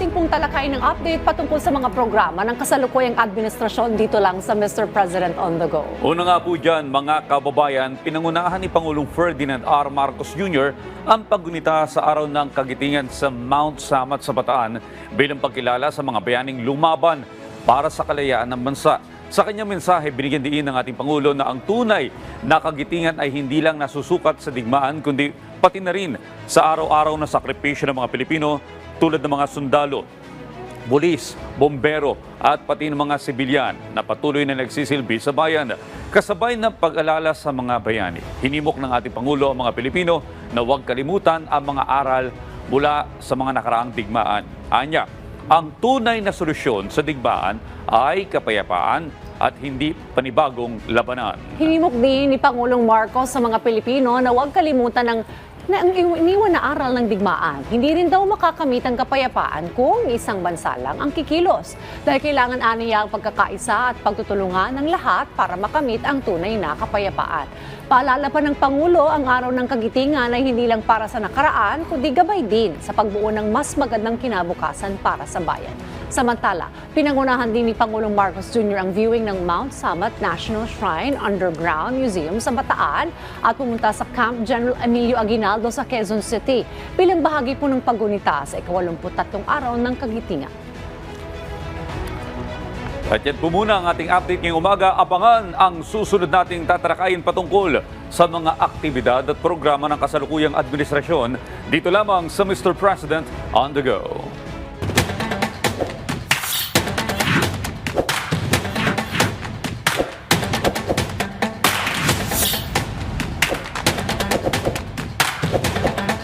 ating pong talakayin ng update patungkol sa mga programa ng kasalukuyang administrasyon dito lang sa Mr. President on the Go. Una nga po dyan, mga kababayan, pinangunahan ni Pangulong Ferdinand R. Marcos Jr. ang paggunita sa araw ng kagitingan sa Mount Samat sa Bataan bilang pagkilala sa mga bayaning lumaban para sa kalayaan ng bansa. Sa kanyang mensahe, binigyan diin ng ating Pangulo na ang tunay na kagitingan ay hindi lang nasusukat sa digmaan, kundi pati na rin sa araw-araw na sakripisyo ng mga Pilipino tulad ng mga sundalo, pulis, bombero at pati ng mga sibilyan na patuloy na nagsisilbi sa bayan. Kasabay ng pag-alala sa mga bayani, hinimok ng ating Pangulo ang mga Pilipino na huwag kalimutan ang mga aral mula sa mga nakaraang digmaan. Anya, ang tunay na solusyon sa digmaan ay kapayapaan at hindi panibagong labanan. Hinimok din ni Pangulong Marcos sa mga Pilipino na huwag kalimutan ang iniwan na aral ng digmaan. Hindi rin daw makakamit ang kapayapaan kung isang bansa lang ang kikilos. Dahil kailangan aniya ang pagkakaisa at pagtutulungan ng lahat para makamit ang tunay na kapayapaan. Paalala pa ng Pangulo, ang araw ng kagitingan ay hindi lang para sa nakaraan, kundi gabay din sa pagbuo ng mas magandang kinabukasan para sa bayan. Samantala, pinangunahan din ni Pangulong Marcos Jr. ang viewing ng Mount Samat National Shrine Underground Museum sa Bataan at pumunta sa Camp General Emilio Aguinaldo sa Quezon City bilang bahagi po ng paggunita sa ika-83 araw ng kagitingan. At yan po muna ang ating update ngayong umaga. Abangan ang susunod nating tatalakayin patungkol sa mga aktibidad at programa ng kasalukuyang administrasyon dito lamang sa Mr. President on the Go.